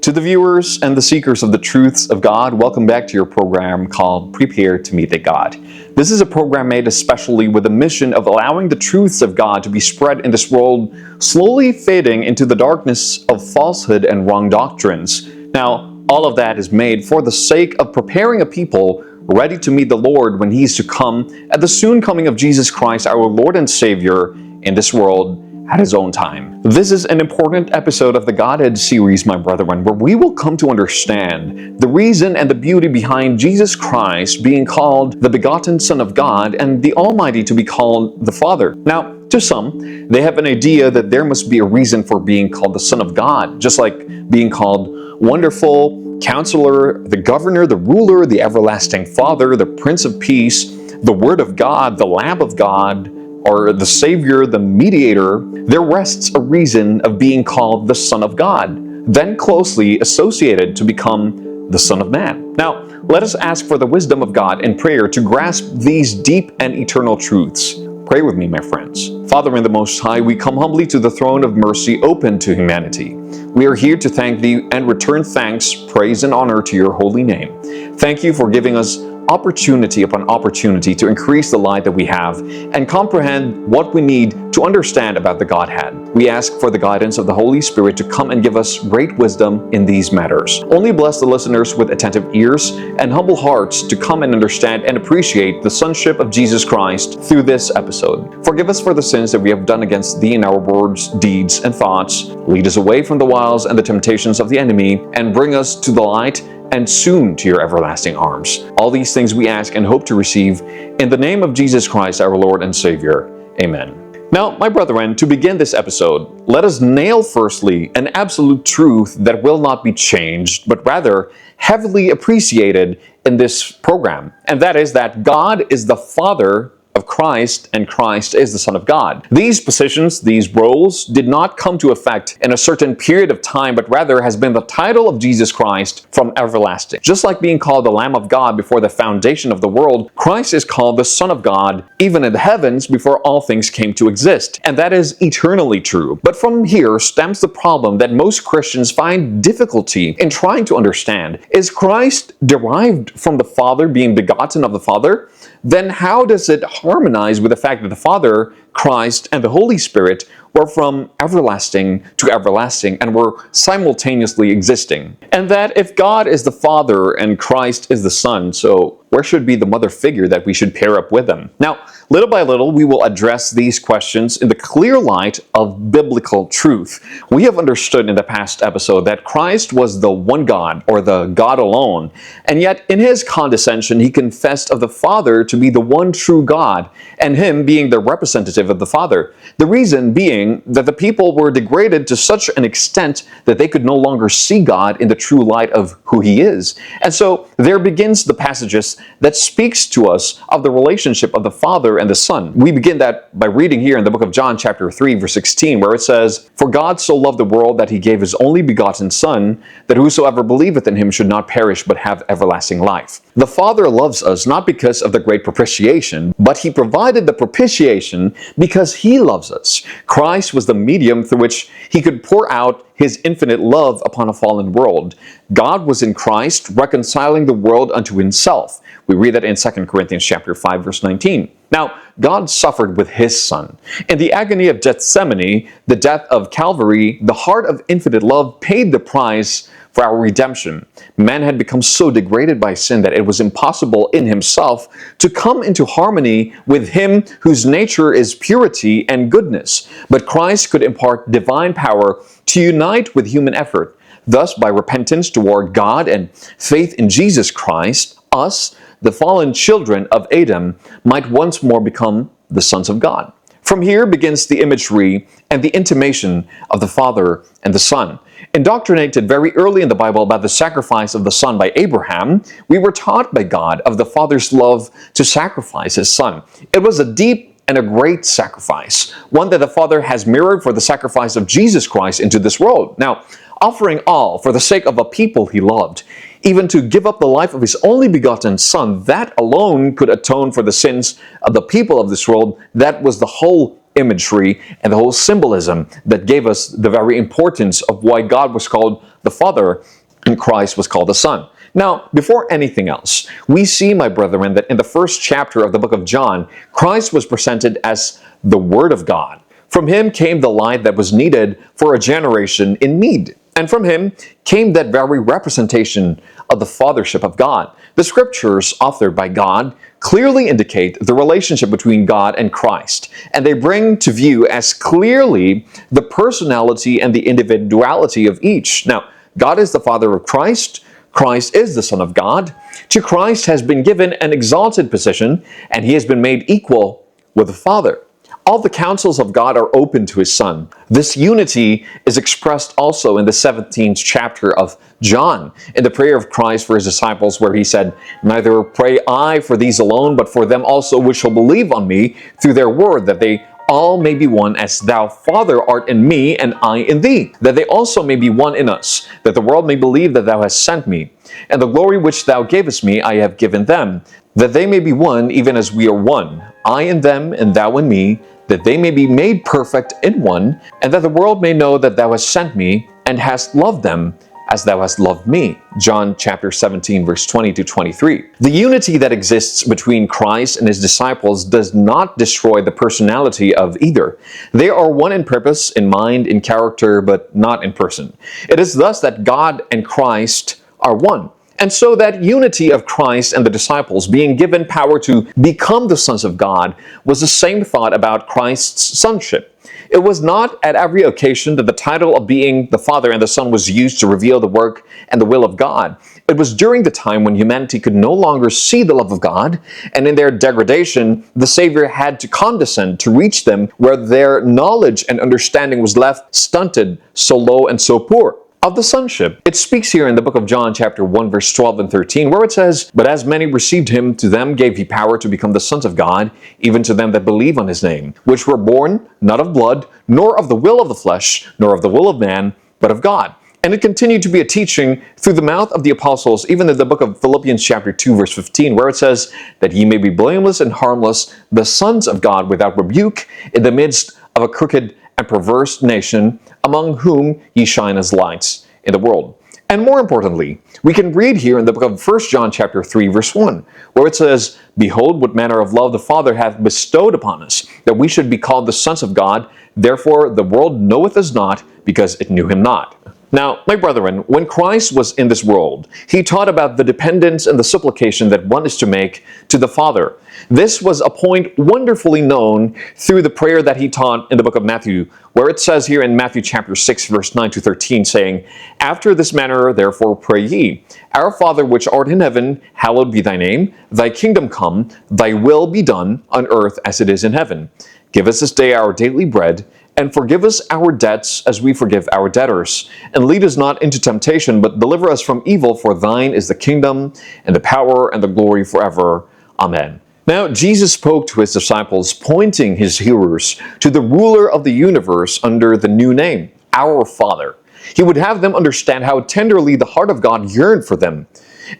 To the viewers and the seekers of the truths of God, welcome back to your program called Prepare to Meet the God. This is a program made especially with the mission of allowing the truths of God to be spread in this world, slowly fading into the darkness of falsehood and wrong doctrines. Now, all of that is made for the sake of preparing a people ready to meet the Lord when He is to come at the soon coming of Jesus Christ, our Lord and Savior, in this world at His own time. This is an important episode of the Godhead series, my brethren, where we will come to understand the reason and the beauty behind Jesus Christ being called the begotten Son of God and the Almighty to be called the Father. Now, to some, they have an idea that there must be a reason for being called the Son of God, just like being called Wonderful, Counselor, the Governor, the Ruler, the Everlasting Father, the Prince of Peace, the Word of God, the Lamb of God, or the Savior, the Mediator. There rests a reason of being called the Son of God, then closely associated to become the Son of Man. Now, let us ask for the wisdom of God in prayer to grasp these deep and eternal truths. Pray with me, my friends. Father in the Most High, we come humbly to the throne of mercy open to humanity. We are here to thank Thee and return thanks, praise, and honor to Your holy name. Thank You for giving us opportunity upon opportunity to increase the light that we have and comprehend what we need to understand about the Godhead. We ask for the guidance of the Holy Spirit to come and give us great wisdom in these matters. Only bless the listeners with attentive ears and humble hearts to come and understand and appreciate the sonship of Jesus Christ through this episode. Forgive us for the sins that we have done against Thee in our words, deeds, and thoughts. Lead us away from the wiles and the temptations of the enemy and bring us to the light and soon to Your everlasting arms. All these things we ask and hope to receive in the name of Jesus Christ, our Lord and Savior. Amen. Now, my brethren, to begin this episode, let us nail firstly an absolute truth that will not be changed, but rather heavily appreciated in this program, and that is that God is the Father of Christ and Christ is the Son of God. These positions, these roles, did not come to effect in a certain period of time, but rather has been the title of Jesus Christ from everlasting. Just like being called the Lamb of God before the foundation of the world, Christ is called the Son of God even in the heavens before all things came to exist. And that is eternally true. But from here stems the problem that most Christians find difficulty in trying to understand. Is Christ derived from the Father being begotten of the Father? Then how does it harmonize with the fact that the Father, Christ, and the Holy Spirit were from everlasting to everlasting and were simultaneously existing? And that if God is the Father and Christ is the Son, so where should be the mother figure that we should pair up with them? Now, little by little, we will address these questions in the clear light of biblical truth. We have understood in the past episode that Christ was the one God, or the God alone, and yet in His condescension, He confessed of the Father to be the one true God, and Him being the representative of the Father. The reason being that the people were degraded to such an extent that they could no longer see God in the true light of who He is. And so there begins the passages that speaks to us of the relationship of the Father and the Son. We begin that by reading here in the book of John chapter 3 verse 16, where it says, "For God so loved the world that He gave His only begotten Son, that whosoever believeth in Him should not perish but have everlasting life." The Father loves us not because of the great propitiation, but He provided the propitiation because He loves us. Christ was the medium through which He could pour out His infinite love upon a fallen world. God was in Christ reconciling the world unto Himself. We read that in 2 Corinthians chapter 5 verse 19. Now, God suffered with His Son. In the agony of Gethsemane, the death of Calvary, the heart of infinite love paid the price for our redemption. Man had become so degraded by sin that it was impossible in himself to come into harmony with Him whose nature is purity and goodness. But Christ could impart divine power to unite with human effort. Thus, by repentance toward God and faith in Jesus Christ, us, the fallen children of Adam, might once more become the sons of God. From here begins the imagery and the intimation of the Father and the Son. Indoctrinated very early in the Bible about the sacrifice of the Son by Abraham, we were taught by God of the Father's love to sacrifice His Son. It was a deep and a great sacrifice, one that the Father has mirrored for the sacrifice of Jesus Christ into this world. Now, offering all for the sake of a people He loved, even to give up the life of His only begotten Son, that alone could atone for the sins of the people of this world. That was the whole imagery and the whole symbolism that gave us the very importance of why God was called the Father and Christ was called the Son. Now, before anything else, we see, my brethren, that in the first chapter of the book of John, Christ was presented as the Word of God. From him came the light that was needed for a generation in need. And from him came that very representation of the Fathership of God. The scriptures, authored by God, clearly indicate the relationship between God and Christ, and they bring to view as clearly the personality and the individuality of each. Now, God is the Father of Christ. Christ is the Son of God. To Christ has been given an exalted position, and he has been made equal with the Father. All the counsels of God are open to his Son. This unity is expressed also in the 17th chapter of John, in the prayer of Christ for his disciples, where he said, "Neither pray I for these alone, but for them also which shall believe on me through their word, that they all may be one, as thou, Father, art in me, and I in thee, that they also may be one in us, that the world may believe that thou hast sent me. And the glory which thou gavest me I have given them, that they may be one, even as we are one, I in them, and thou in me, that they may be made perfect in one, and that the world may know that thou hast sent me, and hast loved them as thou hast loved me." John chapter 17, verse 20 to 23. The unity that exists between Christ and his disciples does not destroy the personality of either. They are one in purpose, in mind, in character, but not in person. It is thus that God and Christ are one. And so that unity of Christ and the disciples being given power to become the sons of God was the same thought about Christ's sonship. It was not at every occasion that the title of being the Father and the Son was used to reveal the work and the will of God. It was during the time when humanity could no longer see the love of God, and in their degradation, the Savior had to condescend to reach them where their knowledge and understanding was left stunted, so low and so poor. Of the sonship, it speaks here in the book of John chapter 1 verse 12 and 13, where it says, "But as many received him, to them gave he power to become the sons of God, even to them that believe on his name, which were born not of blood, nor of the will of the flesh, nor of the will of man, but of God." And it continued to be a teaching through the mouth of the apostles, even in the book of Philippians chapter 2 verse 15, where it says, "That ye may be blameless and harmless, the sons of God without rebuke, in the midst of a crooked and perverse nation, among whom ye shine as lights in the world." And more importantly, we can read here in the book of 1 John chapter 3 verse 1, where it says, "Behold, what manner of love the Father hath bestowed upon us, that we should be called the sons of God. Therefore the world knoweth us not, because it knew him not." Now, my brethren, when Christ was in this world, he taught about the dependence and the supplication that one is to make to the Father. This was a point wonderfully known through the prayer that he taught in the book of Matthew, where it says here in Matthew chapter 6, verse 9 to 13, saying, "After this manner therefore pray ye, Our Father which art in heaven, hallowed be thy name. Thy kingdom come, thy will be done on earth as it is in heaven. Give us this day our daily bread, and forgive us our debts as we forgive our debtors. And lead us not into temptation, but deliver us from evil, for thine is the kingdom, and the power, and the glory forever. Amen." Now, Jesus spoke to his disciples, pointing his hearers to the ruler of the universe under the new name, Our Father. He would have them understand how tenderly the heart of God yearned for them.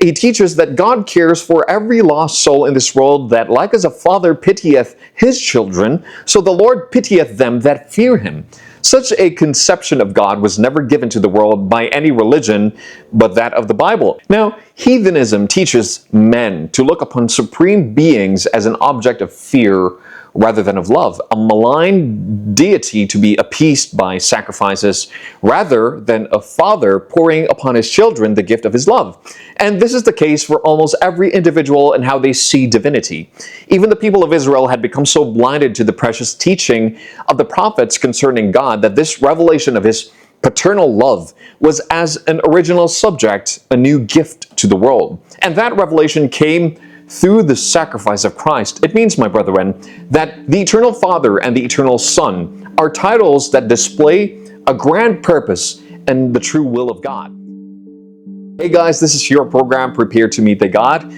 He teaches that God cares for every lost soul in this world, that like as a father pitieth his children, so the Lord pitieth them that fear him. Such a conception of God was never given to the world by any religion but that of the Bible. Now, heathenism teaches men to look upon supreme beings as an object of fear rather than of love, a malign deity to be appeased by sacrifices, rather than a father pouring upon his children the gift of his love. And this is the case for almost every individual in how they see divinity. Even the people of Israel had become so blinded to the precious teaching of the prophets concerning God that this revelation of his paternal love was, as an original subject, a new gift to the world. And that revelation came through the sacrifice of Christ. It means, my brethren, that the Eternal Father and the Eternal Son are titles that display a grand purpose and the true will of God. Hey guys, this is your program, Prepare to Meet the God.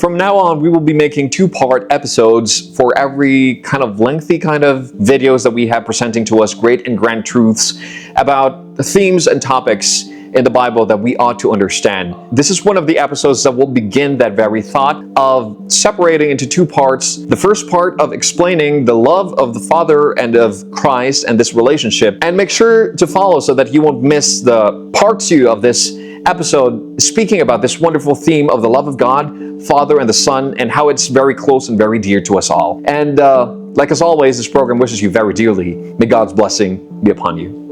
From now on, we will be making two-part episodes for every kind of lengthy kind of videos that we have presenting to us great and grand truths about themes and topics in the Bible that we ought to understand. This is one of the episodes that will begin that very thought of separating into two parts. The first part of explaining the love of the Father and of Christ and this relationship, and make sure to follow so that you won't miss the part two of this episode speaking about this wonderful theme of the love of God, Father, and the Son, and how it's very close and very dear to us all. And like as always, this program wishes you very dearly. May God's blessing be upon you.